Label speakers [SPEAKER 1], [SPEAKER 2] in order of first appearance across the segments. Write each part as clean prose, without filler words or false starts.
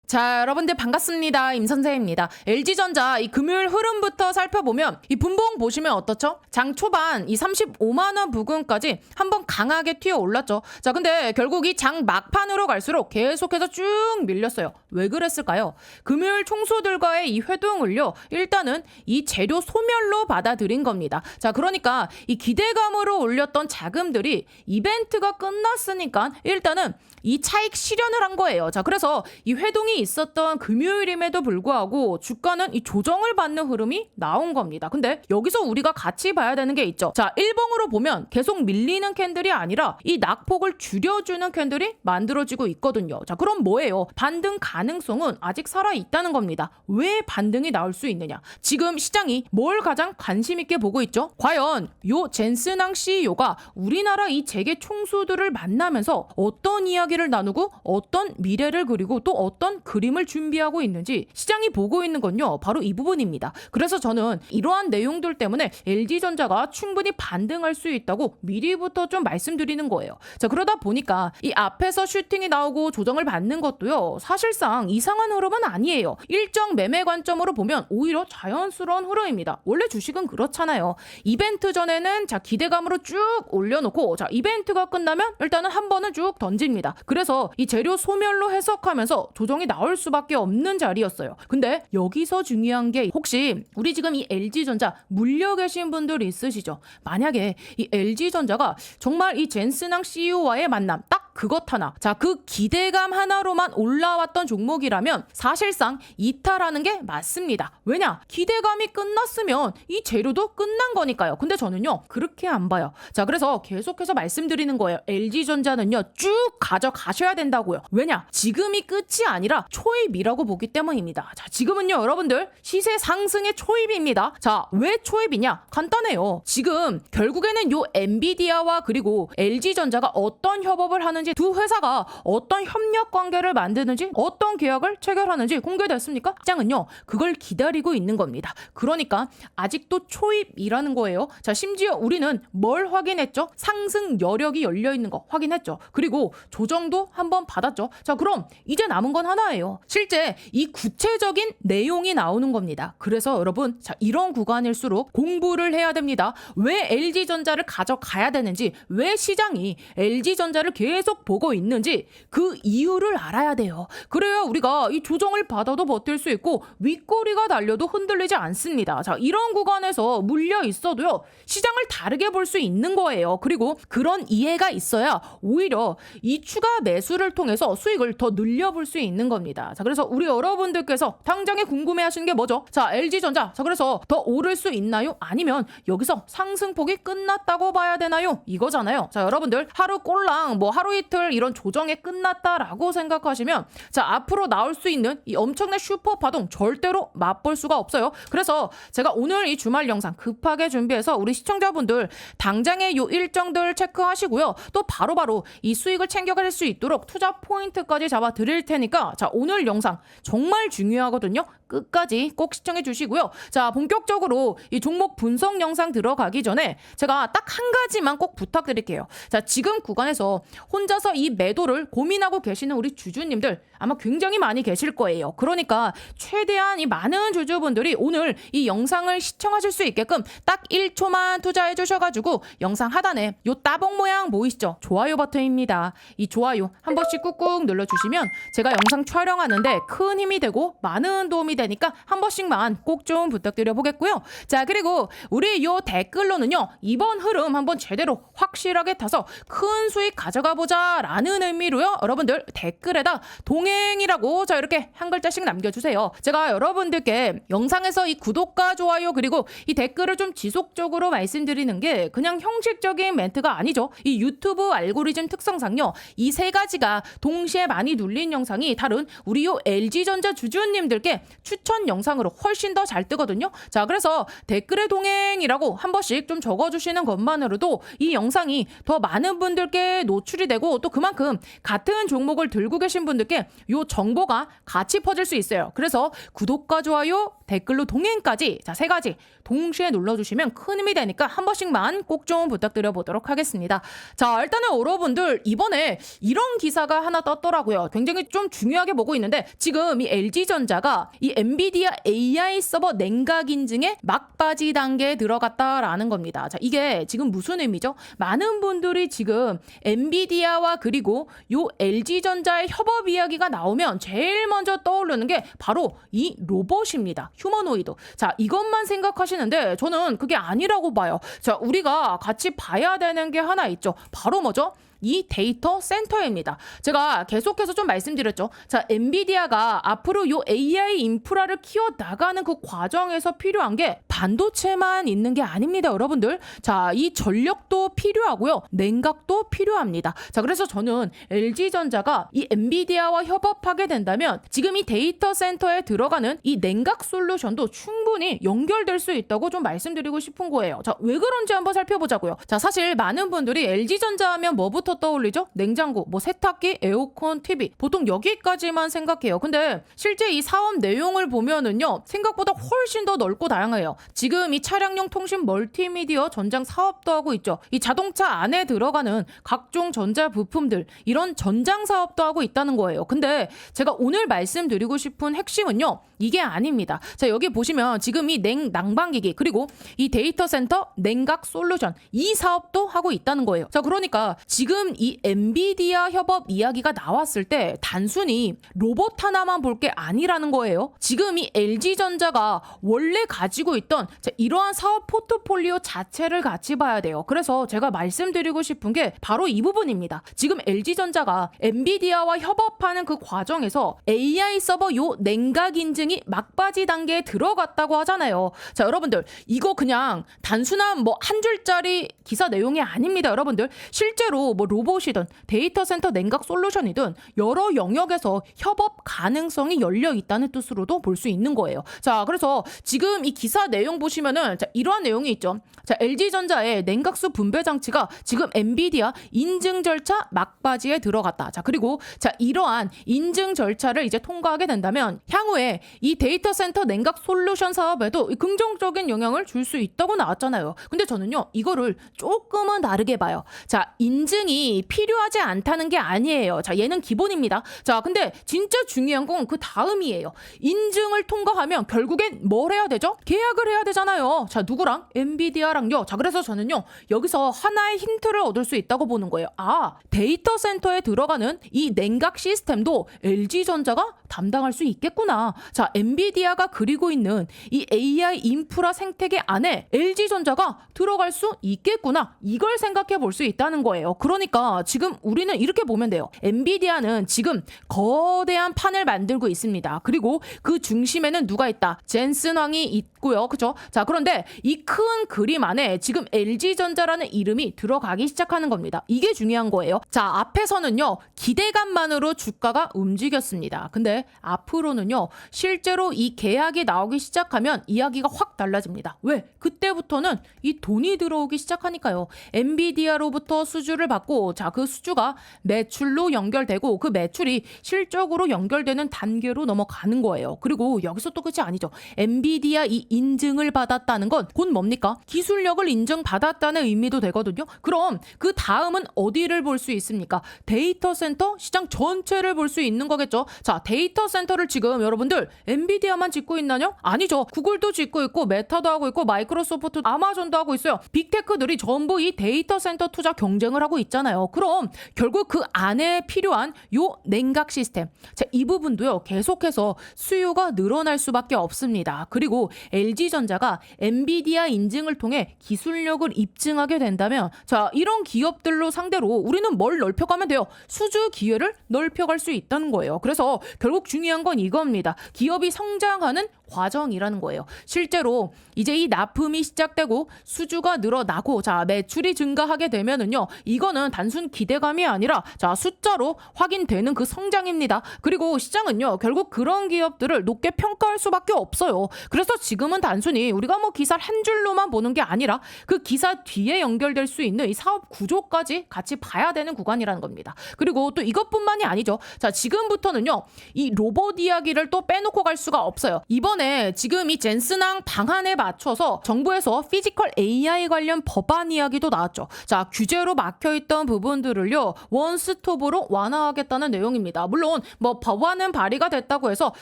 [SPEAKER 1] 자, 여러분들 반갑습니다. 임선생입니다. LG전자 이 금요일 흐름부터 살펴보면 이 분봉 보시면 어떻죠? 장 초반 이 35만 원 부근까지 한번 강하게 튀어 올랐죠. 자, 근데 결국 이 장 막판으로 갈수록 계속해서 쭉 밀렸어요. 왜 그랬을까요? 금요일 총수들과의 이 회동을요, 일단은 이 재료 소멸로 받아들인 겁니다. 자, 그러니까 이 기대감으로 올렸던 자금들이 이벤트가 끝났으니까 일단은 이 차익 실현을 한 거예요. 자, 그래서 이 회동이 있었던 금요일임에도 불구하고 주가는 이 조정을 받는 흐름이 나온 겁니다. 근데 여기서 우리가 같이 봐야 되는 게 있죠. 자, 일봉으로 보면 계속 밀리는 캔들이 아니라 이 낙폭을 줄여주는 캔들이 만들어지고 있거든요. 자, 그럼 뭐예요? 반등 가능성은 아직 살아있다는 겁니다. 왜 반등이 나올 수 있느냐? 지금 시장이 뭘 가장 관심 있게 보고 있죠? 과연 요 젠스낭 CEO가 우리나라 이 재계 총수들을 만나면서 어떤 이야기를 나누고 어떤 미래를 그리고 또 어떤 그림을 준비하고 있는지 시장이 보고 있는 건요, 바로 이 부분입니다. 그래서 저는 이러한 내용들 때문에 LG전자가 충분히 반등할 수 있다고 미리부터 좀 말씀드리는 거예요. 자, 그러다 보니까 이 앞에서 슈팅이 나오고 조정을 받는 것도요, 사실상 이상한 흐름은 아니에요. 일정 매매 관점으로 보면 오히려 자연스러운 흐름입니다. 원래 주식은 그렇잖아요. 이벤트 전에는 자, 기대감으로 쭉 올려놓고 자, 이벤트가 끝나면 일단은 한 번은 쭉 던집니다. 그래서 이 재료 소멸로 해석하면서 조정이 나올 수밖에 없는 자리였어요. 근데 여기서 중요한 게 혹시 우리 지금 이 LG전자 물려 계신 분들 있으시죠? 만약에 이 LG전자가 정말 이 젠스낭 CEO와의 만남 딱 그것 하나, 자, 그 기대감 하나로만 올라왔던 종목이라면 사실상 이탈하는 게 맞습니다. 왜냐? 기대감이 끝났으면 이 재료도 끝난 거니까요. 근데 저는요, 그렇게 안 봐요. 자, 그래서 계속해서 말씀드리는 거예요. LG전자는요, 쭉 가져가셔야 된다고요. 왜냐? 지금이 끝이 아니라 초입이라고 보기 때문입니다. 자, 지금은요, 여러분들 시세 상승의 초입입니다. 자, 왜 초입이냐? 간단해요. 지금 결국에는 요 엔비디아와 그리고 LG전자가 어떤 협업을 하는지, 두 회사가 어떤 협력 관계를 만드는지, 어떤 계약을 체결하는지 공개됐습니까? 시장은요, 그걸 기다리고 있는 겁니다. 그러니까 아직도 초입이라는 거예요. 자, 심지어 우리는 뭘 확인했죠? 상승 여력이 열려 있는 거 확인했죠. 그리고 조정도 한번 받았죠. 자, 그럼 이제 남은 건 하나예요. 실제 이 구체적인 내용이 나오는 겁니다. 그래서 여러분, 자, 이런 구간일수록 공부를 해야 됩니다. 왜 LG전자를 가져가야 되는지, 왜 시장이 LG전자를 계속 보고 있는지 그 이유를 알아야 돼요. 그래야 우리가 이 조정을 받아도 버틸 수 있고 윗꼬리가 달려도 흔들리지 않습니다. 자, 이런 구간에서 물려 있어도요, 시장을 다르게 볼 수 있는 거예요. 그리고 그런 이해가 있어야 오히려 이 추가 매수를 통해서 수익을 더 늘려볼 수 있는 겁니다. 자, 그래서 우리 여러분들께서 당장에 궁금해하시는 게 뭐죠? 자, LG전자, 자, 그래서 더 오를 수 있나요? 아니면 여기서 상승폭이 끝났다고 봐야 되나요? 이거잖아요. 자, 여러분들 하루 꼴랑 뭐 하루 이틀 이런 조정에 끝났다라고 생각하시면 자, 앞으로 나올 수 있는 이 엄청난 슈퍼 파동 절대로 맛볼 수가 없어요. 그래서 제가 오늘 이 주말 영상 급하게 준비해서 우리 시청자분들 당장의 요 일정들 체크하시고요. 또 바로바로 이 수익을 챙겨갈 수 있도록 투자 포인트까지 잡아 드릴 테니까 자, 오늘 영상 정말 중요하거든요. 끝까지 꼭 시청해 주시고요. 자, 본격적으로 이 종목 분석 영상 들어가기 전에 제가 딱 한 가지만 꼭 부탁드릴게요. 자, 지금 구간에서 혼자서 이 매도를 고민하고 계시는 우리 주주님들 아마 굉장히 많이 계실 거예요. 그러니까 최대한 이 많은 주주분들이 오늘 이 영상을 시청하실 수 있게끔 딱 1초만 투자해 주셔가지고 영상 하단에 요 따봉 모양 보이시죠? 좋아요 버튼입니다. 이 좋아요 한 번씩 꾹꾹 눌러주시면 제가 영상 촬영하는데 큰 힘이 되고 많은 도움이 되니까 한 번씩만 꼭 좀 부탁드려 보겠고요. 자, 그리고 우리 요 댓글로는요, 이번 흐름 한번 제대로 확실하게 타서 큰 수익 가져가 보자 라는 의미로요, 여러분들 댓글에다 동행이라고 자, 이렇게 한 글자씩 남겨주세요. 제가 여러분들께 영상에서 이 구독과 좋아요 그리고 이 댓글을 좀 지속적으로 말씀드리는 게 그냥 형식적인 멘트가 아니죠. 이 유튜브 알고리즘 특성상요, 이 세 가지가 동시에 많이 눌린 영상이 다른 우리 요 LG전자 주주님들께 추천 영상으로 훨씬 더 잘 뜨거든요. 자, 그래서 댓글에 동행이라고 한 번씩 좀 적어주시는 것만으로도 이 영상이 더 많은 분들께 노출이 되고 또 그만큼 같은 종목을 들고 계신 분들께 이 정보가 같이 퍼질 수 있어요. 그래서 구독과 좋아요, 댓글로 동행까지 자, 3가지 동시에 눌러주시면 큰 힘이 되니까 한 번씩만 꼭 좀 부탁드려 보도록 하겠습니다. 자, 일단은 여러분들 이번에 이런 기사가 하나 떴더라고요. 굉장히 좀 중요하게 보고 있는데 지금 이 LG전자가 이 엔비디아 AI 서버 냉각 인증에 막바지 단계에 들어갔다라는 겁니다. 자, 이게 지금 무슨 의미죠? 많은 분들이 지금 엔비디아와 그리고 요 LG전자의 협업 이야기가 나오면 제일 먼저 떠오르는 게 바로 이 로봇입니다. 휴머노이드. 자, 이것만 생각하시는데 저는 그게 아니라고 봐요. 자, 우리가 같이 봐야 되는 게 하나 있죠. 바로 뭐죠? 이 데이터 센터입니다. 제가 계속해서 좀 말씀드렸죠. 자, 엔비디아가 앞으로 요 AI 인프라를 키워 나가는 그 과정에서 필요한 게 반도체만 있는 게 아닙니다, 여러분들. 자, 이 전력도 필요하고요. 냉각도 필요합니다. 자, 그래서 저는 LG전자가 이 엔비디아와 협업하게 된다면 지금 이 데이터 센터에 들어가는 이 냉각 솔루션도 충분히 연결될 수 있다고 좀 말씀드리고 싶은 거예요. 자, 왜 그런지 한번 살펴보자고요. 자, 사실 많은 분들이 LG전자 하면 뭐부터 떠올리죠? 냉장고, 뭐 세탁기, 에어컨, TV. 보통 여기까지만 생각해요. 근데 실제 이 사업 내용을 보면은요, 생각보다 훨씬 더 넓고 다양해요. 지금 이 차량용 통신 멀티미디어 전장 사업도 하고 있죠. 이 자동차 안에 들어가는 각종 전자 부품들, 이런 전장 사업도 하고 있다는 거예요. 근데 제가 오늘 말씀드리고 싶은 핵심은요, 이게 아닙니다. 자, 여기 보시면 지금 이 난방기기 그리고 이 데이터 센터 냉각 솔루션 이 사업도 하고 있다는 거예요. 자, 그러니까 지금 이 엔비디아 협업 이야기가 나왔을 때 단순히 로봇 하나만 볼 게 아니라는 거예요. 지금 이 LG전자가 원래 가지고 있던 이러한 사업 포트폴리오 자체를 같이 봐야 돼요. 그래서 제가 말씀드리고 싶은 게 바로 이 부분입니다. 지금 LG전자가 엔비디아와 협업하는 그 과정에서 AI 서버 요 냉각 인증이 막바지 단계에 들어갔다고 하잖아요. 자, 여러분들 이거 그냥 단순한 뭐 한 줄짜리 기사 내용이 아닙니다. 여러분들 실제로 뭐 로봇이든 데이터 센터 냉각 솔루션이든 여러 영역에서 협업 가능성이 열려 있다는 뜻으로도 볼 수 있는 거예요. 자, 그래서 지금 이 기사 내용 보시면은 자, 이러한 내용이 있죠. 자, LG전자의 냉각수 분배 장치가 지금 엔비디아 인증 절차 막바지에 들어갔다. 자, 그리고 자, 이러한 인증 절차를 이제 통과하게 된다면 향후에 이 데이터 센터 냉각 솔루션 사업에도 긍정적인 영향을 줄 수 있다고 나왔잖아요. 근데 저는요, 이거를 조금은 다르게 봐요. 자, 인증이 필요하지 않다는 게 아니에요. 자, 얘는 기본입니다. 자, 근데 진짜 중요한 건 그 다음이에요. 인증을 통과하면 결국엔 뭘 해야 되죠? 계약을 해야 되잖아요. 자, 누구랑? 엔비디아랑요. 자, 그래서 저는요, 여기서 하나의 힌트를 얻을 수 있다고 보는 거예요. 아, 데이터 센터에 들어가는 이 냉각 시스템도 LG전자가 담당할 수 있겠구나. 자, 엔비디아가 그리고 있는 이 AI 인프라 생태계 안에 LG전자가 들어갈 수 있겠구나. 이걸 생각해 볼 수 있다는 거예요. 그러니까 지금 우리는 이렇게 보면 돼요. 엔비디아는 지금 거대한 판을 만들고 있습니다. 그리고 그 중심에는 누가 있다? 젠슨 왕이 있고요. 그죠? 자, 그런데 이 큰 그림 안에 지금 LG전자라는 이름이 들어가기 시작하는 겁니다. 이게 중요한 거예요. 자, 앞에서는요, 기대감만으로 주가가 움직였습니다. 근데 앞으로는요, 실제로 이 계약이 나오기 시작하면 이야기가 확 달라집니다. 왜? 그때부터는 이 돈이 들어오기 시작하니까요. 엔비디아로부터 수주를 받고 자, 그 수주가 매출로 연결되고 그 매출이 실적으로 연결되는 단계로 넘어가는 거예요. 그리고 여기서 또 끝이 아니죠. 엔비디아 이 인증을 받았다는 건 곧 뭡니까? 기술력을 인정받았다는 의미도 되거든요. 그럼 그 다음은 어디를 볼 수 있습니까? 데이터 센터 시장 전체를 볼 수 있는 거겠죠. 자, 데이터 센터를 지금 여러분들 엔비디아만 짓고 있나요? 아니죠. 구글도 짓고 있고 메타도 하고 있고 마이크로소프트, 아마존도 하고 있어요. 빅테크들이 전부 이 데이터 센터 투자 경쟁을 하고 있잖아요. 그럼 결국 그 안에 필요한 요 냉각 시스템, 자, 이 부분도요, 계속해서 수요가 늘어날 수밖에 없습니다. 그리고 LG전자가 엔비디아 인증을 통해 기술력을 입증하게 된다면 자, 이런 기업들로 상대로 우리는 뭘 넓혀가면 돼요? 수주 기회를 넓혀갈 수 있다는 거예요. 그래서 결국 중요한 건 이겁니다. 기업이 성장하는 과정이라는 거예요. 실제로 이제 이 납품이 시작되고 수주가 늘어나고 자 매출이 증가하게 되면은요 이거는 단순 기대감이 아니라 자 숫자로 확인되는 그 성장입니다. 그리고 시장은요 결국 그런 기업들을 높게 평가할 수밖에 없어요. 그래서 지금은 단순히 우리가 뭐 기사를 한 줄로만 보는 게 아니라 그 기사 뒤에 연결될 수 있는 이 사업 구조까지 같이 봐야 되는 구간이라는 겁니다. 그리고 또 이것뿐만이 아니죠. 자 지금부터는요 이 로봇 이야기를 또 빼놓고 갈 수가 없어요. 이번에 지금 이 젠슨항 방안에 맞춰서 정부에서 피지컬 AI 관련 법안 이야기도 나왔죠. 자 규제로 막혀있던 부분들을요 원스톱으로 완화하겠다는 내용입니다. 물론 뭐 법안은 발의가 됐다고 해서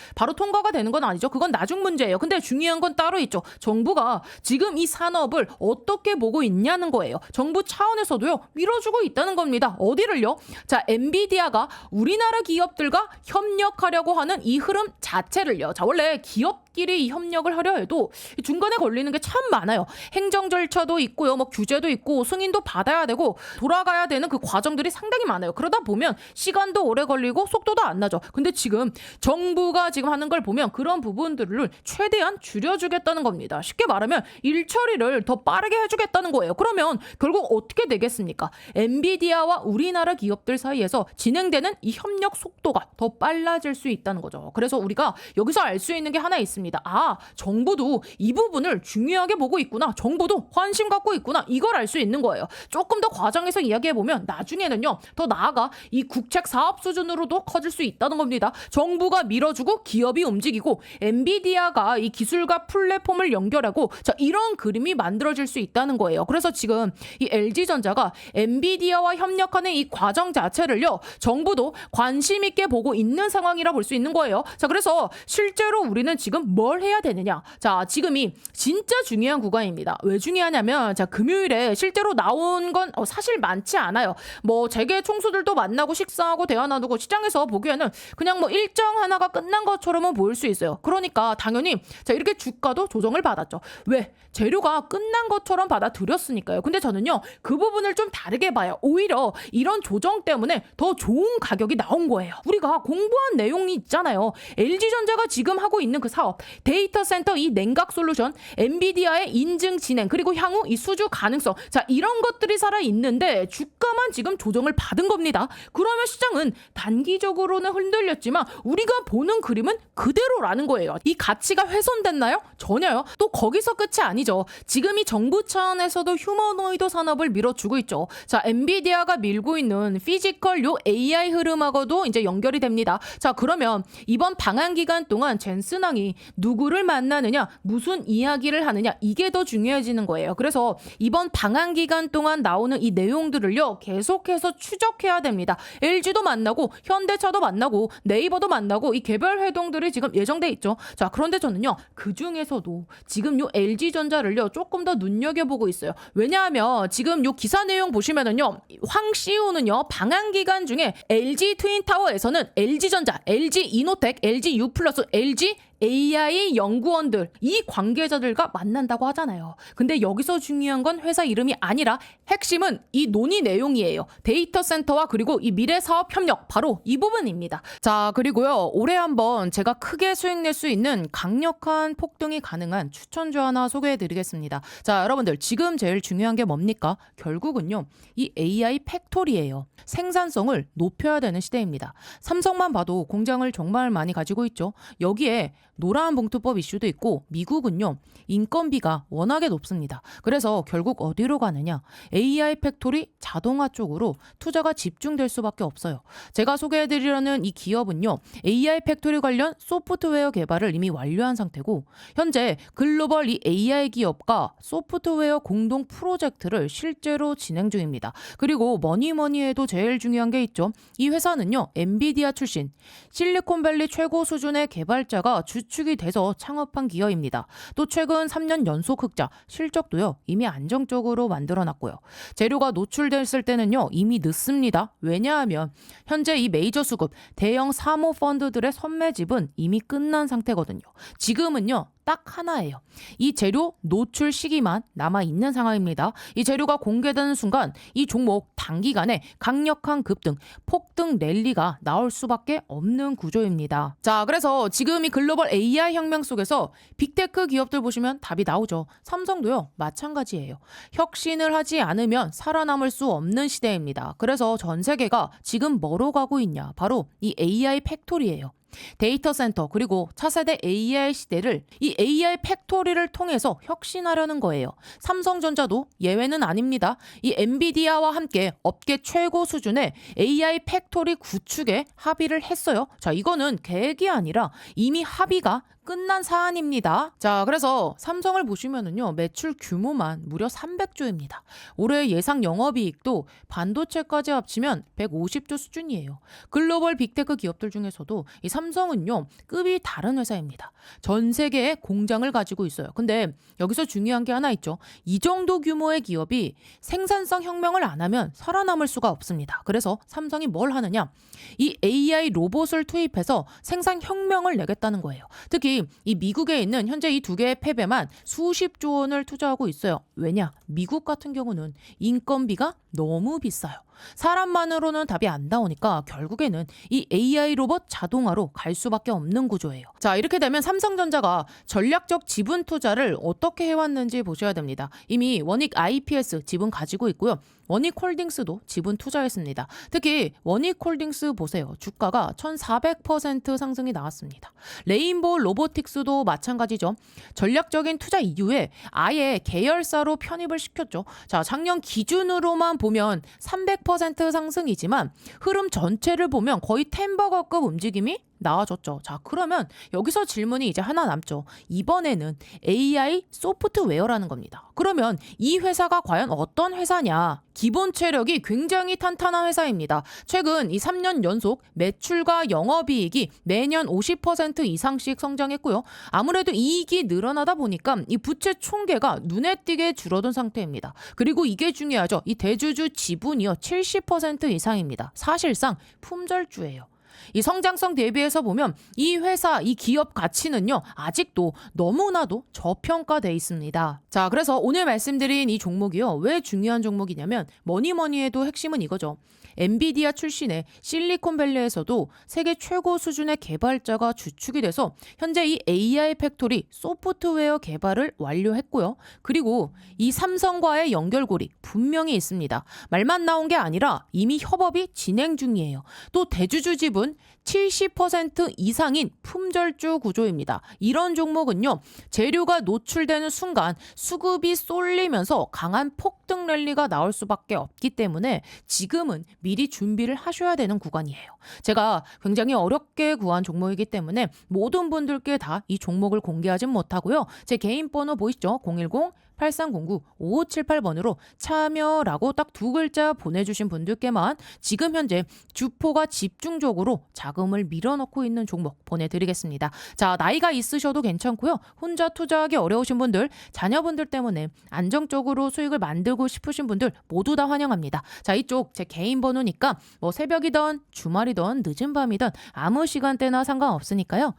[SPEAKER 1] 바로 통과가 되는 건 아니죠. 그건 나중 문제예요. 근데 중요한 건 따로 있죠. 정부가 지금 이 산업을 어떻게 보고 있냐는 거예요. 정부 차원에서도요 밀어주고 있다는 겁니다. 어디를요? 자 엔비디아가 우리나라 기업들과 협력하려고 하는 이 흐름 자체를요. 자 원래 기업끼리 이 협력을 하려 해도 중간에 걸리는 게 참 많아요. 행정 절차도 있고요. 뭐 규제도 있고 승인도 받아야 되고 돌아가야 되는 그 과정들이 상당히 많아요. 그러다 보면 시간도 오래 걸리고 속도도 안 나죠. 근데 지금 정부가 지금 하는 걸 보면 그런 부분들을 최대한 줄여주겠다는 겁니다. 쉽게 말하면 일 처리를 더 빠르게 해주겠다는 거예요. 그러면 결국 어떻게 되겠습니까? 엔비디아와 우리나라 기업들 사이에서 진행되는 이 협력 속도가 더 빨라질 수 있다는 거죠. 그래서 우리가 여기서 알 수 있는 게 하나 있습니다. 아, 정부도 이 부분을 중요하게 보고 있구나. 정부도 관심 갖고 있구나. 이걸 알 수 있는 거예요. 조금 더 과장해서 이야기해보면 나중에는요. 더 나아가 이 국책 사업 수준으로도 커질 수 있다는 겁니다. 정부가 밀어주고 기업이 움직이고 엔비디아가 이 기술과 플랫폼을 연결하고 자 이런 그림이 만들어질 수 있다는 거예요. 그래서 지금 이 LG전자가 엔비디아와 협력하는 이 과정 자체를요. 정부도 관심 있게 보고 있는 상황이라 볼 수 있는 거예요. 자 그래서 실제로 우리는 지금 뭘 해야 되느냐. 자 지금이 진짜 중요한 구간입니다. 왜 중요하냐면 자 금요일에 실제로 나온 건 사실 많지 않아요. 뭐 재계 총수들도 만나고 식사하고 대화 나누고 시장에서 보기에는 그냥 뭐 일정 하나가 끝난 것처럼은 보일 수 있어요. 그러니까 당연히 자 이렇게 주가도 조정을 받았죠. 왜? 재료가 끝난 것처럼 받아들였으니까요. 근데 저는요 그 부분을 좀 다르게 봐요. 오히려 이런 조정 때문에 더 좋은 가격이 나온 거예요. 우리가 공부한 내용이 있잖아요. LG전자가 지금 하고 있는 그 사업 데이터 센터 이 냉각 솔루션 엔비디아의 인증 진행 그리고 향후 이 수주 가능성 자 이런 것들이 살아있는데 주가만 지금 조정을 받은 겁니다. 그러면 시장은 단기적으로는 흔들렸지만 우리가 보는 그림은 그대로라는 거예요. 이 가치가 훼손됐나요? 전혀요. 또 거기서 끝이 아니죠. 지금 이 정부 차원에서도 휴머노이드 산업을 밀어주고 있죠. 자 엔비디아가 밀고 있는 피지컬 요 AI 흐름하고도 이제 연결이 됩니다. 자 그러면 이번 방한 기간 동안 젠슨항이 누구를 만나느냐 무슨 이야기를 하느냐 이게 더 중요해지는 거예요. 그래서 이번 방한 기간 동안 나오는 이 내용들을요 계속해서 추적해야 됩니다. LG도 만나고 현대차도 만나고 네이버도 만나고 이 개별 회동들이 지금 예정돼 있죠. 자 그런데 저는요 그 중에서도 지금 요 LG전자를요 조금 더 눈여겨보고 있어요. 왜냐하면 지금 요 기사 내용 보시면은요 황 CEO는요 방한 기간 중에 LG 트윈타워에서는 LG전자, LG 이노텍, LG U+, LG AI 연구원들 이 관계자들과 만난다고 하잖아요. 근데 여기서 중요한 건 회사 이름이 아니라 핵심은 이 논의 내용이에요. 데이터 센터와 그리고 이 미래 사업 협력 바로 이 부분입니다. 자 그리고요 올해 한번 제가 크게 수익 낼 수 있는 강력한 폭등이 가능한 추천주 하나 소개해드리겠습니다. 자 여러분들 지금 제일 중요한 게 뭡니까? 결국은요 이 AI 팩토리예요. 생산성을 높여야 되는 시대입니다. 삼성만 봐도 공장을 정말 많이 가지고 있죠. 여기에 노란 봉투법 이슈도 있고 미국은요 인건비가 워낙에 높습니다. 그래서 결국 어디로 가느냐 AI 팩토리 자동화 쪽으로 투자가 집중될 수밖에 없어요. 제가 소개해드리려는 이 기업은요 AI 팩토리 관련 소프트웨어 개발을 이미 완료한 상태고 현재 글로벌 이 AI 기업과 소프트웨어 공동 프로젝트를 실제로 진행 중입니다. 그리고 뭐니 해도 제일 중요한 게 있죠. 이 회사는요 엔비디아 출신 실리콘밸리 최고 수준의 개발자가 주축이 돼서 창업한 기업입니다. 또 최근 3년 연속 흑자, 실적도요 이미 안정적으로 만들어놨고요. 재료가 노출됐을 때는요 이미 늦습니다. 왜냐하면 현재 이 메이저 수급, 대형 사모 펀드들의 선매집은 이미 끝난 상태거든요. 지금은요 딱 하나예요. 이 재료 노출 시기만 남아있는 상황입니다. 이 재료가 공개되는 순간 이 종목 단기간에 강력한 급등, 폭등 랠리가 나올 수밖에 없는 구조입니다. 자, 그래서 지금 이 글로벌 AI 혁명 속에서 빅테크 기업들 보시면 답이 나오죠. 삼성도요, 마찬가지예요. 혁신을 하지 않으면 살아남을 수 없는 시대입니다. 그래서 전 세계가 지금 뭐로 가고 있냐? 바로 이 AI 팩토리예요. 데이터 센터 그리고 차세대 AI 시대를 이 AI 팩토리를 통해서 혁신하려는 거예요. 삼성전자도 예외는 아닙니다. 이 엔비디아와 함께 업계 최고 수준의 AI 팩토리 구축에 합의를 했어요. 자, 이거는 계획이 아니라 이미 합의가 끝난 사안입니다. 자, 그래서 삼성을 보시면은요, 매출 규모만 무려 300조입니다. 올해 예상 영업이익도 반도체까지 합치면 150조 수준이에요. 글로벌 빅테크 기업들 중에서도 이 삼성은요, 급이 다른 회사입니다. 전 세계에 공장을 가지고 있어요. 근데 여기서 중요한 게 하나 있죠. 이 정도 규모의 기업이 생산성 혁명을 안 하면 살아남을 수가 없습니다. 그래서 삼성이 뭘 하느냐? 이 AI 로봇을 투입해서 생산 혁명을 내겠다는 거예요. 특히 이 미국에 있는 현재 이 두 개의 팹에만 수십조 원을 투자하고 있어요. 왜냐? 미국 같은 경우는 인건비가 너무 비싸요. 사람만으로는 답이 안 나오니까 결국에는 이 AI 로봇 자동화로 갈 수밖에 없는 구조예요. 자, 이렇게 되면 삼성전자가 전략적 지분 투자를 어떻게 해왔는지 보셔야 됩니다. 이미 원익 IPS 지분 가지고 있고요. 원익홀딩스도 지분 투자했습니다. 특히 원익홀딩스 보세요. 주가가 1400% 상승이 나왔습니다. 레인보우 로보틱스도 마찬가지죠. 전략적인 투자 이후에 아예 계열사로 편입을 시켰죠. 자, 작년 기준으로만 보면 300% 상승이지만 흐름 전체를 보면 거의 템버거급 움직임이 나와줬죠. 자, 그러면 여기서 질문이 이제 하나 남죠. 이번에는 AI 소프트웨어라는 겁니다. 그러면 이 회사가 과연 어떤 회사냐? 기본 체력이 굉장히 탄탄한 회사입니다. 최근 이 3년 연속 매출과 영업이익이 매년 50% 이상씩 성장했고요. 아무래도 이익이 늘어나다 보니까 이 부채 총계가 눈에 띄게 줄어든 상태입니다. 그리고 이게 중요하죠. 이 대주주 지분이요, 70% 이상입니다. 사실상 품절주예요. 이 성장성 대비해서 보면 이 회사, 이 기업 가치는요, 아직도 너무나도 저평가돼 있습니다. 자, 그래서 오늘 말씀드린 이 종목이요, 왜 중요한 종목이냐면 뭐니 해도 핵심은 이거죠. 엔비디아 출신의 실리콘밸리에서도 세계 최고 수준의 개발자가 주축이 돼서 현재 이 AI 팩토리 소프트웨어 개발을 완료했고요. 그리고 이 삼성과의 연결고리 분명히 있습니다. 말만 나온 게 아니라 이미 협업이 진행 중이에요. 또 대주주 지분 70% 이상인 품절주 구조입니다. 이런 종목은요, 재료가 노출되는 순간 수급이 쏠리면서 강한 폭등 랠리가 나올 수밖에 없기 때문에 지금은 미리 준비를 하셔야 되는 구간이에요. 제가 굉장히 어렵게 구한 종목이기 때문에 모든 분들께 다 이 종목을 공개하진 못하고요. 제 개인 번호 보이시죠? 010-8309-5578번으로 참여라고 딱 두 글자 보내주신 분들께만 지금 현재 주포가 집중적으로 자금을 밀어넣고 있는 종목 보내드리겠습니다. 자, 나이가 있으셔도 괜찮고요. 혼자 투자하기 어려우신 분들, 자녀분들 때문에 안정적으로 수익을 만들고 싶으신 분들 모두 다 환영합니다. 자, 이쪽 제 개인 번호니까 뭐 새벽이든 주말이든 늦은 밤이든 아무 시간대나 상관없으니까요.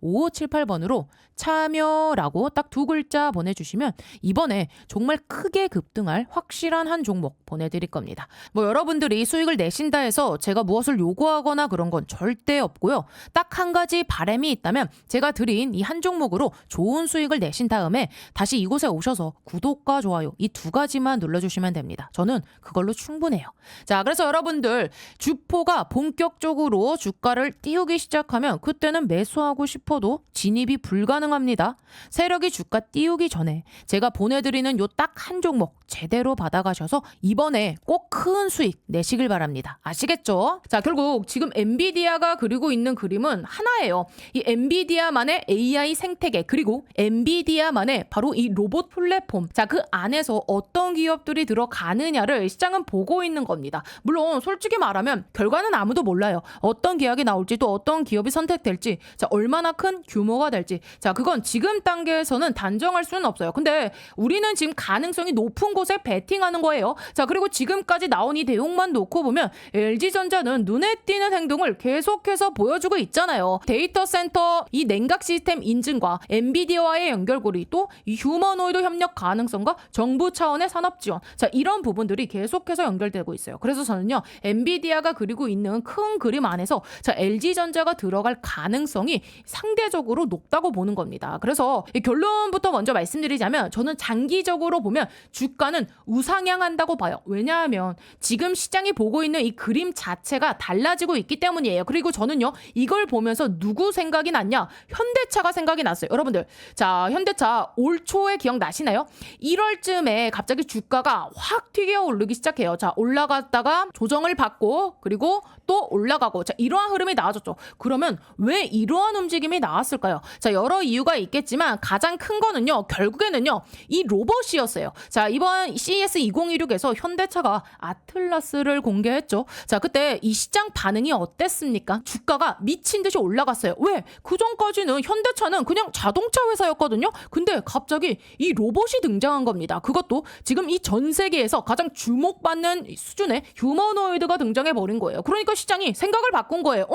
[SPEAKER 1] 010-8309-5578번으로 참여라고 딱 두 글자 보내주시면 이번에 정말 크게 급등할 확실한 한 종목 보내드릴 겁니다. 뭐 여러분들이 수익을 내신다 해서 제가 무엇을 요구하거나 그런 건 절대 없고요. 딱 한 가지 바람이 있다면 제가 드린 이 한 종목으로 좋은 수익을 내신 다음에 다시 이곳에 오셔서 구독과 좋아요 이 두 가지만 눌러주시면 됩니다. 저는 그걸로 충분해요. 자, 그래서 여러분들 주포가 본격적으로 주가를 띄우기 시작하면 그때는 매수하고 싶어도 진입이 불가능합니다. 세력이 주가 띄우기 전에 제가 보내드리는 요 딱 한 종목 제대로 받아가셔서 이번에 꼭 큰 수익 내시길 바랍니다. 아시겠죠? 자, 결국 지금 엔비디아가 그리고 있는 그림은 하나예요. 이 엔비디아만의 AI 생태계 그리고 엔비디아만의 바로 이 로봇 플랫폼. 자, 그 안에서 어떤 기업들이 들어가느냐를 시장은 보고 있는 겁니다. 물론 솔직히 말하면 결과는 아무도 몰라요. 어떤 계약이 나올지 또 어떤 기업이 선택될지, 자, 얼마나 큰 큰 규모가 될지, 자 그건 지금 단계에서는 단정할 수는 없어요. 근데 우리는 지금 가능성이 높은 곳에 베팅하는 거예요. 자 그리고 지금까지 나온 이 내용만 놓고 보면 LG전자는 눈에 띄는 행동을 계속해서 보여주고 있잖아요. 데이터 센터 이 냉각 시스템 인증과 엔비디아와의 연결고리, 또 이 휴머노이드 협력 가능성과 정부 차원의 산업 지원, 자 이런 부분들이 계속해서 연결되고 있어요. 그래서 저는요, 엔비디아가 그리고 있는 큰 그림 안에서 자 LG전자가 들어갈 가능성이 상대적으로 높다고 보는 겁니다. 그래서 이 결론부터 먼저 말씀드리자면, 저는 장기적으로 보면 주가는 우상향한다고 봐요. 왜냐하면 지금 시장이 보고 있는 이 그림 자체가 달라지고 있기 때문이에요. 그리고 저는요, 이걸 보면서 누구 생각이 났냐? 현대차가 생각이 났어요. 여러분들, 자 현대차 올 초에 기억나시나요? 1월쯤에 갑자기 주가가 확 튀겨 오르기 시작해요. 자 올라갔다가 조정을 받고 그리고 또 올라가고, 자 이러한 흐름이 나와줬죠. 그러면 왜 이러한 움직임이 나왔을까요? 자 여러 이유가 있겠지만 가장 큰 거는요, 결국에는요 이 로봇이었어요. 자 이번 CES 2016에서 현대차가 아틀라스를 공개했죠. 자 그때 이 시장 반응이 어땠습니까? 주가가 미친 듯이 올라갔어요. 왜? 그 전까지는 현대차는 그냥 자동차 회사였거든요. 근데 갑자기 이 로봇이 등장한 겁니다. 그것도 지금 이 전 세계에서 가장 주목받는 수준의 휴머노이드가 등장해 버린 거예요. 그러니까 시장이 생각을 바꾼 거예요.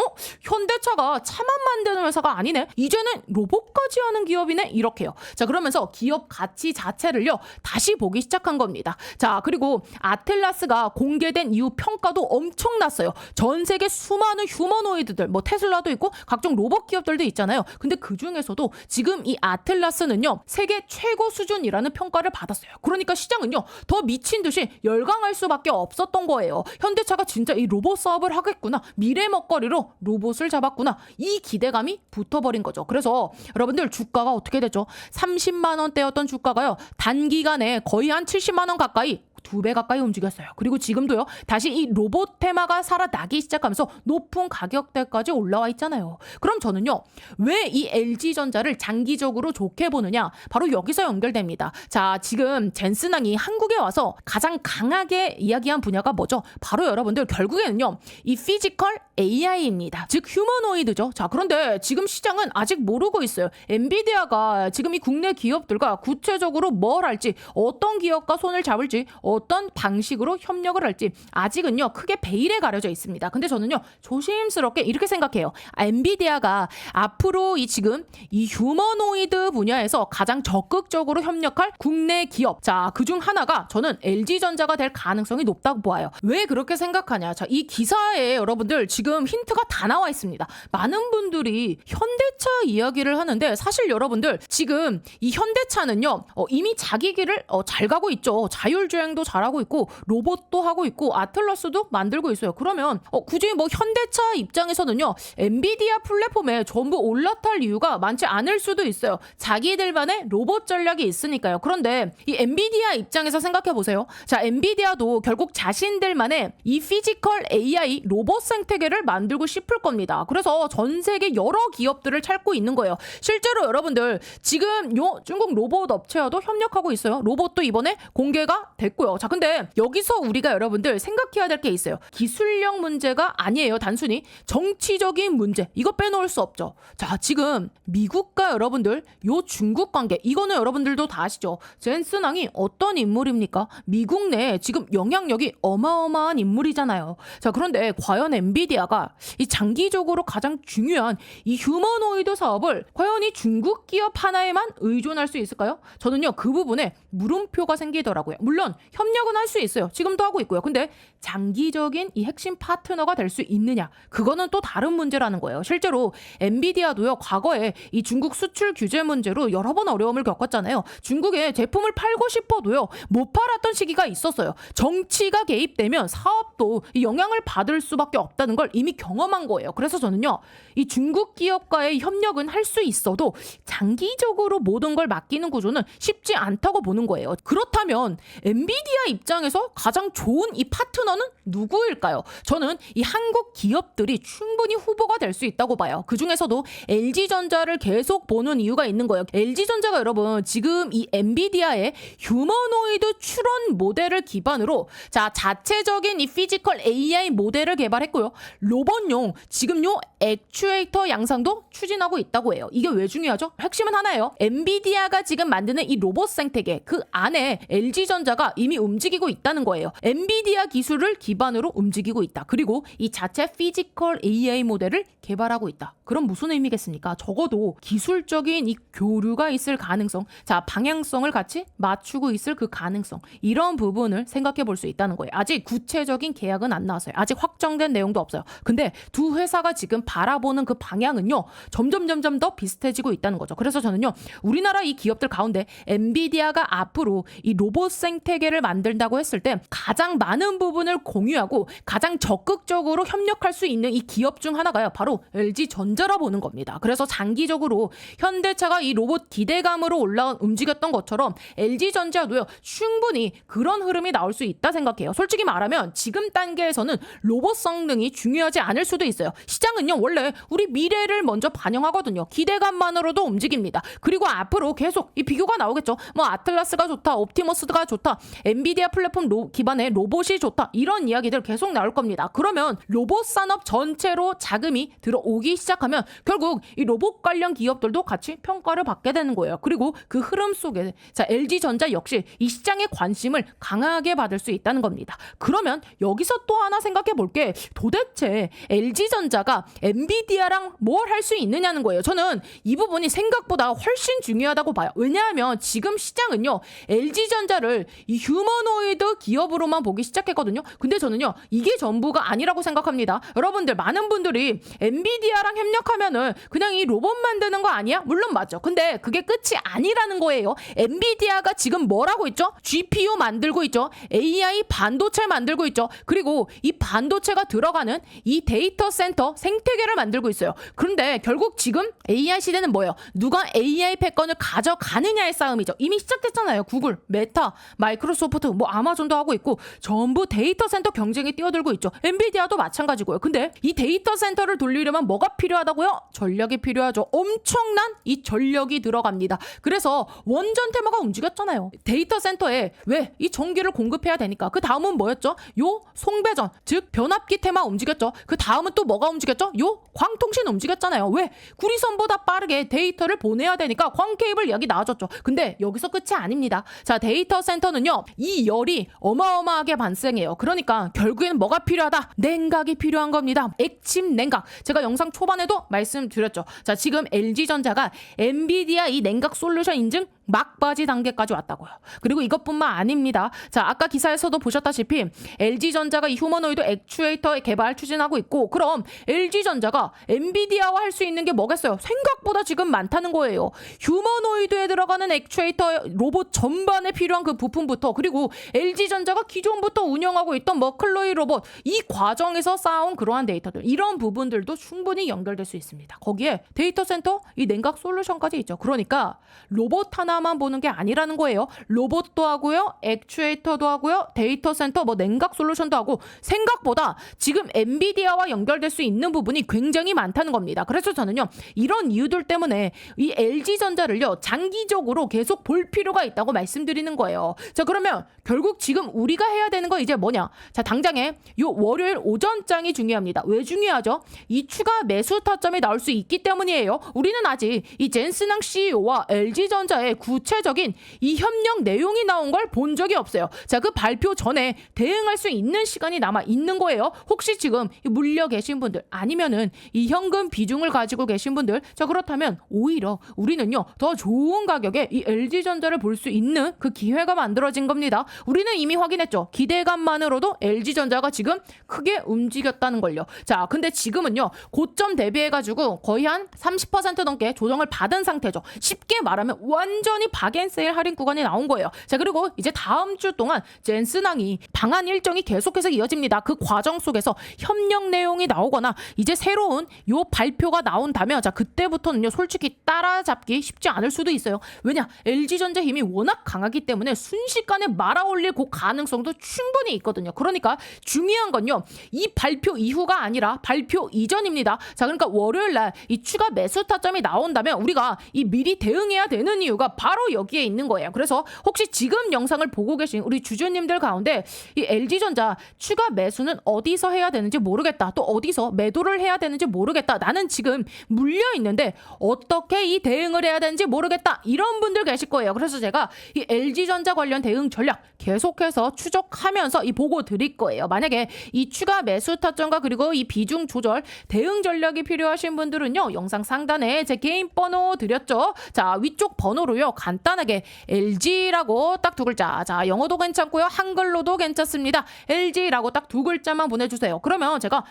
[SPEAKER 1] 현대차가 차만 만드는 회사가 아니네. 이제는 로봇까지 하는 기업이네. 이렇게요. 자 그러면서 기업 가치 자체를요 다시 보기 시작한 겁니다. 자 그리고 아틀라스가 공개된 이후 평가도 엄청났어요. 전 세계 수많은 휴머노이드들, 뭐 테슬라도 있고 각종 로봇 기업들도 있잖아요. 근데 그 중에서도 지금 이 아틀라스는요 세계 최고 수준이라는 평가를 받았어요. 그러니까 시장은요 더 미친 듯이 열광할 수밖에 없었던 거예요. 현대차가 진짜 이 로봇 사업을 하겠구나, 미래 먹거리로 로봇을 잡았구나, 이 기대감이 붙어버린 거죠. 그래서 여러분들 주가가 어떻게 되죠? 30만 원대였던 주가가요 단기간에 거의 한 70만 원 가까이, 2배 가까이 움직였어요. 그리고 지금도요 다시 이 로봇 테마가 살아나기 시작하면서 높은 가격대까지 올라와 있잖아요. 그럼 저는요, 왜 이 LG전자를 장기적으로 좋게 보느냐? 바로 여기서 연결됩니다. 자 지금 젠슨왕이 한국에 와서 가장 강하게 이야기한 분야가 뭐죠? 바로 여러분들 결국에는요 이 피지컬 AI입니다. 즉 휴머노이드죠. 자 그런데 지금 시장은 아직 모르고 있어요. 엔비디아가 지금 이 국내 기업들과 구체적으로 뭘 할지, 어떤 기업과 손을 잡을지, 어떤 방식으로 협력을 할지 아직은요 크게 베일에 가려져 있습니다. 근데 저는요 조심스럽게 이렇게 생각해요. 엔비디아가 앞으로 이 지금 이 휴머노이드 분야에서 가장 적극적으로 협력할 국내 기업, 자 그중 하나가 저는 LG전자가 될 가능성이 높다고 보아요. 왜 그렇게 생각하냐? 자 이 기사에 여러분들 지금 힌트가 다 나와 있습니다. 많은 분들이 현대차 이야기를 하는데, 사실 여러분들 지금 이 현대차는요 이미 자기 길을 잘 가고 있죠. 자율주행도 잘하고 있고 로봇도 하고 있고 아틀라스도 만들고 있어요. 그러면 굳이 뭐 현대차 입장에서는요 엔비디아 플랫폼에 전부 올라탈 이유가 많지 않을 수도 있어요. 자기들만의 로봇 전략이 있으니까요. 그런데 이 엔비디아 입장에서 생각해 보세요. 자 엔비디아도 결국 자신들만의 이 피지컬 AI 로봇 생태계를 만들고 싶을 겁니다. 그래서 전 세계 여러 기업들을 찾고 있는 거예요. 실제로 여러분들 지금 요 중국 로봇 업체와도 협력하고 있어요. 로봇도 이번에 공개가 됐고요. 자 근데 여기서 우리가 여러분들 생각해야 될 게 있어요. 기술력 문제가 아니에요. 단순히 정치적인 문제, 이거 빼놓을 수 없죠. 자 지금 미국과 여러분들 요 중국 관계, 이거는 여러분들도 다 아시죠. 젠슨왕이 어떤 인물입니까? 미국 내에 지금 영향력이 어마어마한 인물이잖아요. 자 그런데 과연 엔비디아가 이 장기적으로 가장 중요한 이 휴머노이드 사업을 과연 이 중국 기업 하나에만 의존할 수 있을까요? 저는요 그 부분에 물음표가 생기더라고요. 물론 협력은 할 수 있어요. 지금도 하고 있고요. 근데 장기적인 이 핵심 파트너가 될 수 있느냐, 그거는 또 다른 문제라는 거예요. 실제로 엔비디아도요 과거에 이 중국 수출 규제 문제로 여러 번 어려움을 겪었잖아요. 중국에 제품을 팔고 싶어도요 못 팔았던 시기가 있었어요. 정치가 개입되면 사업도 이 영향을 받을 수밖에 없다는 걸 이미 경험한 거예요. 그래서 저는요 이 중국 기업과의 협력은 할 수 있어도 장기적으로 모든 걸 맡기는 구조는 쉽지 않다고 보는 거예요. 그렇다면 엔비디아 엔비디아 입장에서 가장 좋은 이 파트너는 누구일까요? 저는 이 한국 기업들이 충분히 후보가 될 수 있다고 봐요. 그 중에서도 LG전자를 계속 보는 이유가 있는 거예요. LG전자가 여러분 지금 이 엔비디아의 휴머노이드 추론 모델을 기반으로 자체적인 이 피지컬 AI 모델을 개발했고요. 로봇용 지금 요 액추에이터 양상도 추진하고 있다고 해요. 이게 왜 중요하죠? 핵심은 하나예요. 엔비디아가 지금 만드는 이 로봇 생태계 그 안에 LG전자가 이미 움직이고 있다는 거예요. 엔비디아 기술을 기반으로 움직이고 있다. 그리고 이 자체 피지컬 AI 모델을 개발하고 있다. 그럼 무슨 의미겠습니까? 적어도 기술적인 이 교류가 있을 가능성, 방향성을 같이 맞추고 있을 그 가능성, 이런 부분을 생각해 볼 수 있다는 거예요. 아직 구체적인 계약은 안 나왔어요. 아직 확정된 내용도 없어요. 근데 두 회사가 지금 바라보는 그 방향은요, 점점 더 비슷해지고 있다는 거죠. 그래서 저는요, 우리나라 이 기업들 가운데 엔비디아가 앞으로 이 로봇 생태계를 만든다고 했을 때 가장 많은 부분을 공유하고 가장 적극적으로 협력할 수 있는 이 기업 중 하나가요, 바로 LG전자라 보는 겁니다. 그래서 장기적으로 현대차가 이 로봇 기대감으로 움직였던 것처럼 LG전자도요, 충분히 그런 흐름이 나올 수 있다 생각해요. 솔직히 말하면 지금 단계에서는 로봇 성능이 중요하지 않을 수도 있어요. 시장은요, 원래 우리 미래를 먼저 반영하거든요. 기대감만으로도 움직입니다. 그리고 앞으로 계속 이 비교가 나오겠죠. 뭐 아틀라스가 좋다, 옵티머스가 좋다, 엔비디아 플랫폼 기반의 로봇이 좋다, 이런 이야기들 계속 나올 겁니다. 그러면 로봇 산업 전체로 자금이 들어오기 시작하면 결국 이 로봇 관련 기업들도 같이 평가를 받게 되는 거예요. 그리고 그 흐름 속에 LG전자 역시 이 시장의 관심을 강하게 받을 수 있다는 겁니다. 그러면 여기서 또 하나 생각해 볼게, 도대체 LG전자가 엔비디아랑 뭘 할 수 있느냐는 거예요. 저는 이 부분이 생각보다 훨씬 중요하다고 봐요. 왜냐하면 지금 시장은요, LG전자를 이 휴머노이드 기업으로만 보기 시작했거든요. 근데 저는요, 이게 전부가 아니라고 생각합니다. 여러분들, 많은 분들이 엔비디아랑 협력하면은 그냥 이 로봇 만드는 거 아니야? 물론 맞죠. 근데 그게 끝이 아니라는 거예요. 엔비디아가 지금 뭘 하고 있죠? GPU 만들고 있죠. AI 반도체 만들고 있죠. 그리고 이 반도체가 들어가는 이 데이터 센터 생태계를 만들고 있어요. 그런데 결국 지금 AI 시대는 뭐예요? 누가 AI 패권을 가져가느냐의 싸움이죠. 이미 시작됐잖아요. 구글, 메타, 마이크로소프트, 뭐 아마존도 하고 있고 전부 데이터 센터 경쟁이 뛰어들고 있죠. 엔비디아도 마찬가지고요. 근데 이 데이터 센터를 돌리려면 뭐가 필요하다고요? 전력이 필요하죠. 엄청난 이 전력이 들어갑니다. 그래서 원전 테마가 움직였잖아요. 데이터 센터에 왜 이 전기를 공급해야 되니까. 그 다음은 뭐였죠? 요 송배전, 즉 변압기 테마 움직였죠. 그 다음은 또 뭐가 움직였죠? 요 광통신 움직였잖아요. 왜? 구리선보다 빠르게 데이터를 보내야 되니까 광케이블 이야기 나와줬죠. 근데 여기서 끝이 아닙니다. 데이터 센터는요, 이 열이 어마어마하게 발생해요. 그러니까 결국에는 뭐가 필요하다? 냉각이 필요한 겁니다. 액침 냉각. 제가 영상 초반에도 말씀드렸죠. 지금 LG전자가 엔비디아 이 냉각 솔루션 인증 막바지 단계까지 왔다고요. 그리고 이것뿐만 아닙니다. 아까 기사에서도 보셨다시피 LG전자가 이 휴머노이드 액추에이터 개발 추진하고 있고, 그럼 LG전자가 엔비디아와 할 수 있는 게 뭐겠어요? 생각보다 지금 많다는 거예요. 휴머노이드에 들어가는 액추에이터 로봇 전반에 필요한 그 부품부터, 그리고 LG전자가 기존부터 운영하고 있던 뭐 클로이 로봇, 이 과정에서 쌓아온 그러한 데이터들, 이런 부분들도 충분히 연결될 수 있습니다. 거기에 데이터 센터, 이 냉각 솔루션까지 있죠. 그러니까 로봇 하나만 보는 게 아니라는 거예요. 로봇도 하고요, 액추에이터도 하고요, 데이터 센터, 뭐 냉각 솔루션도 하고, 생각보다 지금 엔비디아와 연결될 수 있는 부분이 굉장히 많다는 겁니다. 그래서 저는요, 이런 이유들 때문에 이 LG전자를요, 장기적으로 계속 볼 필요가 있다고 말씀드리는 거예요. 그러면 결국 지금 우리가 해야 되는 건 이제 뭐냐? 당장에 요 월요일 오전장이 중요합니다. 왜 중요하죠? 이 추가 매수 타점이 나올 수 있기 때문이에요. 우리는 아직 이 젠스낭 CEO와 LG전자의 구체적인 이 협력 내용이 나온 걸 본 적이 없어요. 그 발표 전에 대응할 수 있는 시간이 남아 있는 거예요. 혹시 지금 물려 계신 분들, 아니면은 이 현금 비중을 가지고 계신 분들, 그렇다면 오히려 우리는요, 더 좋은 가격에 이 LG전자를 볼 수 있는 그 기회가 만들어진 겁니다. 우리는 이미 확인했죠. 기대감만으로도 LG전자가 지금 크게 움직였다는 걸요. 근데 지금은요, 고점 대비해가지고 거의 한 30% 넘게 조정을 받은 상태죠. 쉽게 말하면 완전 완전히 박앤세일 할인 구간이 나온 거예요. 자, 그리고 이제 다음 주 동안 젠슨항이 방한 일정이 계속해서 이어집니다. 그 과정 속에서 협력 내용이 나오거나 이제 새로운 요 발표가 나온다면 자, 그때부터는요 솔직히 따라잡기 쉽지 않을 수도 있어요. 왜냐, LG전자 힘이 워낙 강하기 때문에 순식간에 말아올릴 그 가능성도 충분히 있거든요. 그러니까 중요한 건요, 이 발표 이후가 아니라 발표 이전입니다. 자, 그러니까 월요일날 이 추가 매수 타점이 나온다면 우리가 이 미리 대응해야 되는 이유가 바로 여기에 있는 거예요. 그래서 혹시 지금 영상을 보고 계신 우리 주주님들 가운데 이 LG전자 추가 매수는 어디서 해야 되는지 모르겠다, 또 어디서 매도를 해야 되는지 모르겠다, 나는 지금 물려 있는데 어떻게 이 대응을 해야 되는지 모르겠다, 이런 분들 계실 거예요. 그래서 제가 이 LG전자 관련 대응 전략 계속해서 추적하면서 이 보고 드릴 거예요. 만약에 이 추가 매수 타점과 그리고 이 비중 조절 대응 전략이 필요하신 분들은요, 영상 상단에 제 개인 번호 드렸죠. 자, 위쪽 번호로요 간단하게 LG라고 딱 두 글자, 자 영어도 괜찮고요 한글로도 괜찮습니다. LG라고 딱 두 글자만 보내주세요. 그러면 제가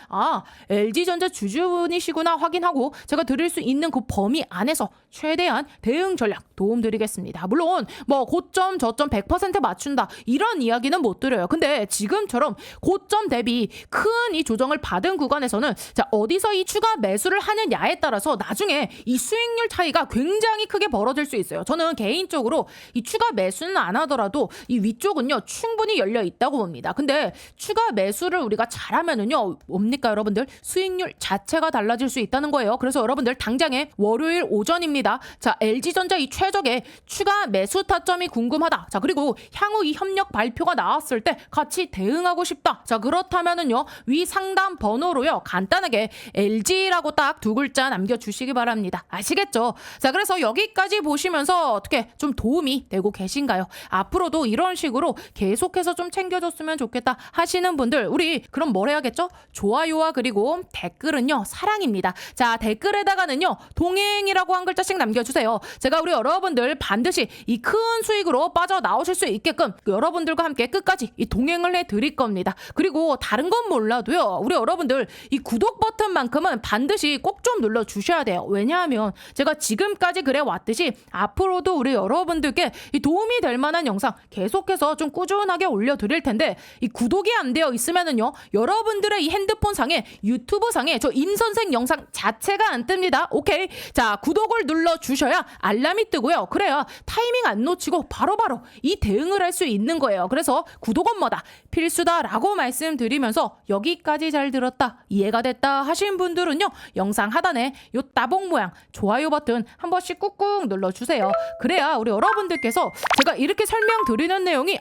[SPEAKER 1] LG전자 주주분이시구나 확인하고 제가 드릴 수 있는 그 범위 안에서 최대한 대응 전략 도움 드리겠습니다. 물론 뭐 고점 저점 100% 맞춘다 이런 이야기는 못 드려요. 근데 지금처럼 고점 대비 큰 이 조정을 받은 구간에서는 자, 어디서 이 추가 매수를 하느냐에 따라서 나중에 이 수익률 차이가 굉장히 크게 벌어질 수 있어요. 저는 개인적으로 이 추가 매수는 안 하더라도 이 위쪽은요 충분히 열려 있다고 봅니다. 근데 추가 매수를 우리가 잘하면은요 뭡니까 여러분들, 수익률 자체가 달라질 수 있다는 거예요. 그래서 여러분들 당장에 월요일 오전입니다. 자, LG전자 이 최적의 추가 매수 타점이 궁금하다. 자, 그리고 향후 이 협력 발표가 나왔을 때 같이 대응하고 싶다. 자, 그렇다면은요 위 상단 번호로요 간단하게 LG라고 딱 두 글자 남겨주시기 바랍니다. 아시겠죠? 자, 그래서 여기까지 보시면서 어떻게 좀 도움이 되고 계신가요? 앞으로도 이런 식으로 계속해서 좀 챙겨줬으면 좋겠다 하시는 분들, 우리 그럼 뭘 해야겠죠? 좋아요와 그리고 댓글은요 사랑입니다. 자, 댓글에다가는요 동행이라고 한 글자씩 남겨주세요. 제가 우리 여러분들 반드시 이 큰 수익으로 빠져나오실 수 있게끔 여러분들과 함께 끝까지 이 동행을 해드릴 겁니다. 그리고 다른 건 몰라도요 우리 여러분들 이 구독 버튼만큼은 반드시 꼭 좀 눌러주셔야 돼요. 왜냐하면 제가 지금까지 그래 왔듯이 앞으로도 우리 여러분들께 이 도움이 될 만한 영상 계속해서 좀 꾸준하게 올려드릴 텐데 이 구독이 안 되어 있으면은요 여러분들의 이 핸드폰 상에 유튜브 상에 저 임선생 영상 자체가 안 뜹니다. 오케이? 자, 구독을 눌러주셔야 알람이 뜨고요. 그래야 타이밍 안 놓치고 바로바로 이 대응을 할 수 있는 거예요. 그래서 구독은 뭐다? 필수다라고 말씀드리면서 여기까지 잘 들었다, 이해가 됐다 하신 분들은요 영상 하단에 요 따봉 모양 좋아요 버튼 한 번씩 꾹꾹 눌러주세요. 그래야 우리 여러분들께서 제가 이렇게 설명드리는 내용이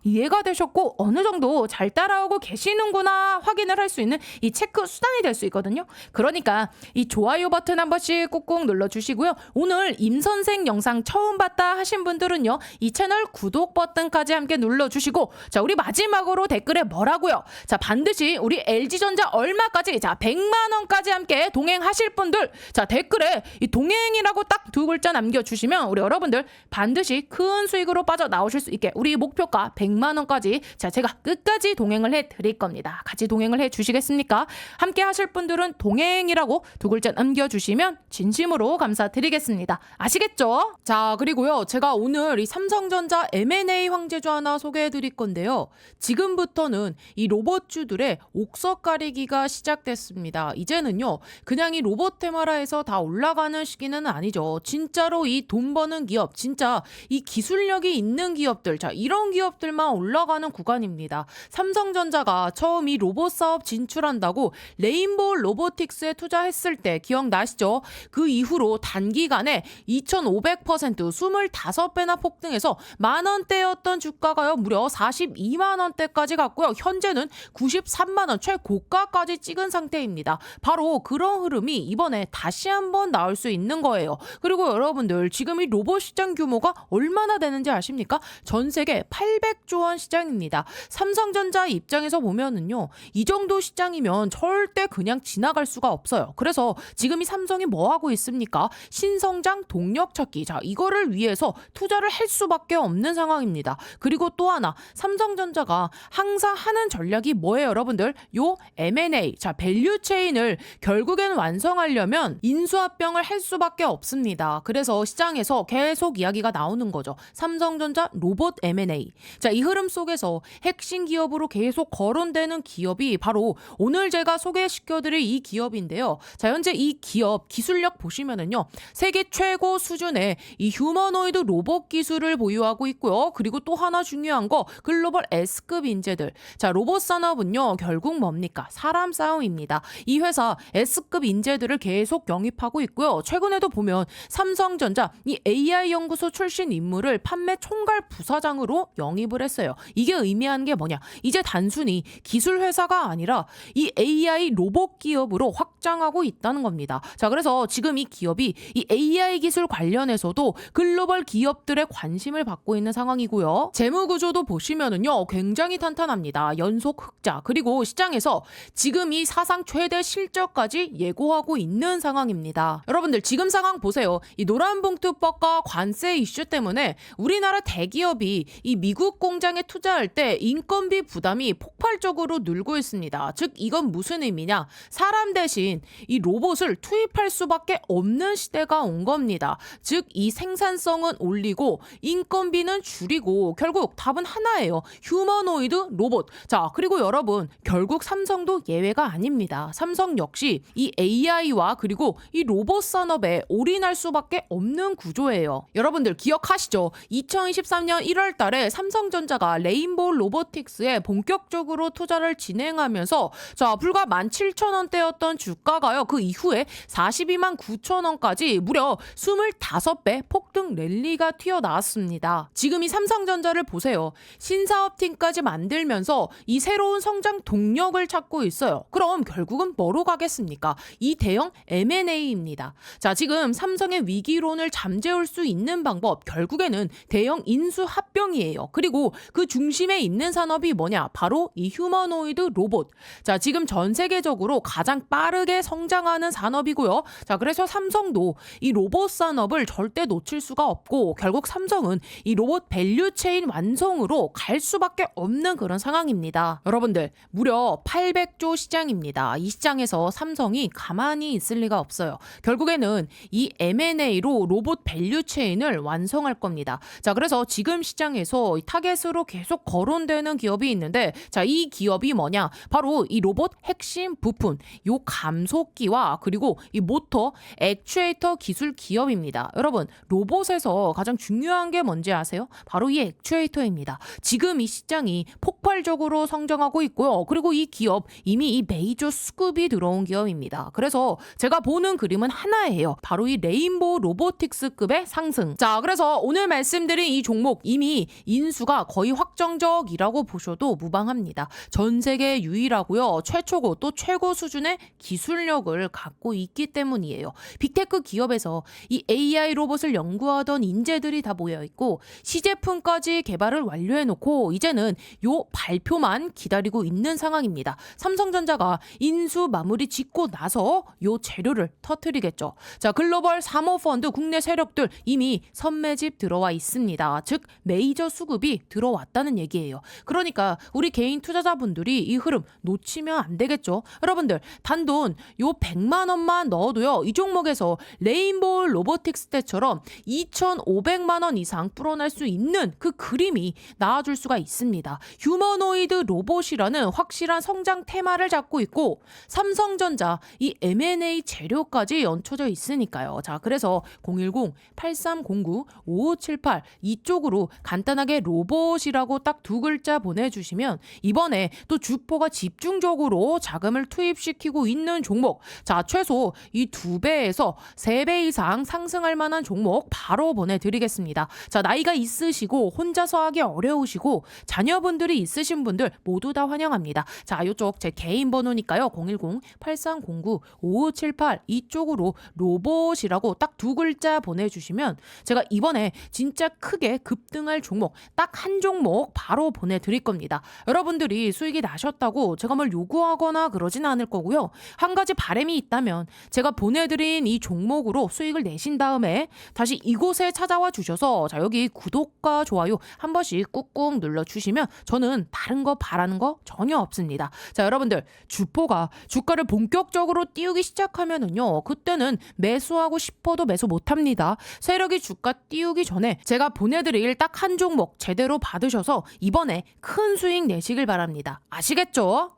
[SPEAKER 1] 이해가 되셨고 어느 정도 잘 따라오고 계시는구나 확인을 할 수 있는 이 체크 수단이 될 수 있거든요. 그러니까 이 좋아요 버튼 한 번씩 꾹꾹 눌러주시고요. 오늘 임선생 영상 처음 봤다 하신 분들은요 이 채널 구독 버튼까지 함께 눌러주시고, 자, 우리 마지막으로 댓글에 뭐라고요? 자, 반드시 우리 LG전자 얼마까지, 자 100만원까지 함께 동행하실 분들, 자 댓글에 이 동행이라고 딱 두 글자 남겨주시면 우리 여러분들 반드시 큰 수익으로 빠져나오실 수 있게 우리 목표가 100만원까지 자 제가 끝까지 동행을 해드릴 겁니다. 같이 동행을 해주시겠습니까? 함께 하실 분들은 동행이라고 두 글자 남겨주시면 진심으로 감사드리겠습니다. 아시겠죠? 자, 그리고요 제가 오늘 이 삼성전자 M&A 황제주 하나 소개해드릴 건데요, 지금부터는 이 로봇주들의 옥석 가리기가 시작됐습니다. 이제는요 그냥 이 로봇 테마라에서 다 올라가는 시기는 아니죠. 진짜로 이 돈 버는 기업, 진짜 이 기술력이 있는 기업들, 자 이런 기업들만 올라가는 구간입니다. 삼성전자가 처음 이 로봇 사업 진출한다고 레인보우 로보틱스에 투자했을 때 기억나시죠? 그 이후로 단기간에 2500% 25배나 폭등해서 만원대였던 주가가요 무려 42만원대까지 갔고요. 현재는 93만원 최고가까지 찍은 상태입니다. 바로 그런 흐름이 이번에 다시 한번 나올 수 있는 거예요. 그리고 여러분들 지금 이 로봇 시장 규모가 얼마나 되는지 아십니까? 전 세계 800조 원 시장입니다. 삼성전자 입장에서 보면은요 이 정도 시장이면 절대 그냥 지나갈 수가 없어요. 그래서 지금 이 삼성이 뭐 하고 있습니까? 신성장 동력 찾기, 자 이거를 위해서 투자를 할 수밖에 없는 상황입니다. 그리고 또 하나 삼성전자가 항상 하는 전략이 뭐예요 여러분들? 요 M&A, 자 밸류 체인을 결국엔 완성하려면 인수합병을 할 수밖에 없습니다. 그래서 시장에서 계속 이야기가 나오는 거죠. 삼성전자 로봇 M&A. 자, 이 흐름 속에서 핵심 기업으로 계속 거론되는 기업이 바로 오늘 제가 소개시켜드릴 이 기업인데요. 자, 현재 이 기업 기술력 보시면은요, 세계 최고 수준의 이 휴머노이드 로봇 기술을 보유하고 있고요. 그리고 또 하나 중요한 거 글로벌 S급 인재들. 자, 로봇 산업은요, 결국 뭡니까? 사람 싸움입니다. 이 회사 S급 인재들을 계속 영입하고 있고요. 최근에도 보면 삼성전자 이 AI 연구소 출신 인물을 판매 총괄 부사장으로 영입을 했어요. 이게 의미하는 게 뭐냐? 이제 단순히 기술 회사가 아니라 이 AI 로봇 기업으로 확장하고 있다는 겁니다. 자, 그래서 지금 이 기업이 이 AI 기술 관련해서도 글로벌 기업들의 관심을 받고 있는 상황이고요. 재무 구조도 보시면은요, 굉장히 탄탄합니다. 연속 흑자, 그리고 시장에서 지금 이 사상 최대 실적까지 예고하고 있는 상황입니다. 여러분들 지금 상황 보세요. 이 노란봉투법과 관세 이슈 때문에 우리나라 대기업이 이 미국 공장에 투자할 때 인건비 부담이 폭발적으로 늘고 있습니다. 즉 이건 무슨 의미냐? 사람 대신 이 로봇을 투입할 수밖에 없는 시대가 온 겁니다. 즉 이 생산성은 올리고 인건비는 줄이고 결국 답은 하나예요. 휴머노이드 로봇. 자, 그리고 여러분 결국 삼성도 예외가 아닙니다. 삼성 역시 이 AI와 그리고 이 로봇 산업에 올인할 수밖에 없는 구조예요. 여러분들 기억하시죠? 2023년 1월 달에 삼성전자가 레인보우 로보틱스에 본격적으로 투자를 진행하면서 자, 불과 17,000원대였던 주가가요. 그 이후에 42만 9천원까지 무려 25배 폭등 랠리가 튀어나왔습니다. 지금 이 삼성전자를 보세요. 신사업팀까지 만들면서 이 새로운 성장 동력을 찾고 있어요. 그럼 결국은 뭐로 가겠습니까? 이 대형 M&A입니다. 자, 지금 삼성의 위기론을 잠재울 수 있는 방법 결국에는 대형 인수 합병이에요. 그리고 그 중심에 있는 산업이 뭐냐? 바로 이 휴머노이드 로봇. 자, 지금 전 세계적으로 가장 빠르게 성장하는 산업이고요. 자, 그래서 삼성도 이 로봇 산업을 절대 놓칠 수가 없고 결국 삼성은 이 로봇 밸류체인 완성으로 갈 수밖에 없는 그런 상황입니다. 여러분들 무려 800조 시장입니다. 이 시장에서 삼성이 가만히 있을 리가 없어요. 결국에는 이 M&A로 로봇 밸류체인을 완성할 겁니다. 자, 그래서 지금 시장에서 이 타겟으로 계속 거론되는 기업이 있는데 자, 이 기업이 뭐냐? 바로 이 로봇 핵심 부품, 요 감속기와 그리고 이 모터, 액추에이터 기술 기업입니다. 여러분, 로봇에서 가장 중요한 게 뭔지 아세요? 바로 이 액추에이터입니다. 지금 이 시장이 폭발적으로 성장하고 있고요. 그리고 이 기업 이미 이 메이저 수급이 들어온 기업입니다. 그래서 제가 보는 그림은 하나예요. 바로 이 레인보우 로보틱스급의 상승. 자, 그래서 오늘 말씀드린 이 종목 이미 인수가 거의 확정적이라고 보셔도 무방합니다. 전 세계 유일하고요. 최초고 또 최고 수준의 기술력을 갖고 있기 때문이에요. 빅테크 기업에서 이 AI 로봇을 연구하던 인재들이 다 모여 있고 시제품까지 개발을 완료해놓고 이제는 요 발표만 기다리고 있는 상황입니다. 삼성전자가 인수 마무리 짓고 나서 요 재료를 터뜨리겠죠. 자, 글로벌 사모펀드 국내 세력들 이미 선매집 들어와 있습니다. 즉 메이저 수급이 들어왔다는 얘기예요. 그러니까 우리 개인 투자자분들이 이 흐름 놓치면 안 되겠죠. 여러분들 단돈 요 100만 원만 넣어도요. 이 종목에서 레인보우 로보틱스 때처럼 2,500만 원 이상 불어날 수 있는 그 그림이 나와줄 수가 있습니다. 휴머노이드 로봇이라는 확실한 성장 테마를 잡고 있고 삼성전자 이 M&A 재료까지 얹혀져 있으니까요. 자, 그래서 010-8309-5578 이쪽으로 간단하게 로봇이라고 딱 두 글자 보내주시면 이번에 또 주포가 집중적으로 자금을 투입시키고 있는 종목, 자, 최소 이 2배에서 3배 이상 상승할 만한 종목 바로 보내드리겠습니다. 자, 나이가 있으시고 혼자서 하기 어려우시고 자녀분들이 있으신 분들 모두 다 환영합니다. 자, 이쪽 제 개인 번호니까요. 010-8309-5578 이쪽으로 로봇이라고 딱 두 글자 보내주시면 제가 이번에 진짜 크게 급등할 종목 딱 한 종목 바로 보내드릴 겁니다. 여러분들이 수익이 나셨다고 제가 뭘 요구하거나 그러진 않을 거고요. 한 가지 바람이 있다면 제가 보내드린 이 종목으로 수익을 내신 다음에 다시 이곳에 찾아와 주셔서 자, 여기 구독과 좋아요 한 번씩 꾹꾹 눌러주시면 저는 다른 거 바라는 거 전혀 없습니다. 자, 여러분들 주포가 주가를 본격적으로 띄우기 시작하면은요, 그때는 매수하고 싶어도 매수 못합니다. 세력이 주가 띄우기 전에 제가 보내드릴 딱 한 종목 제대로 받으셔서 이번에 큰 수익 내시길 바랍니다. 아시겠죠?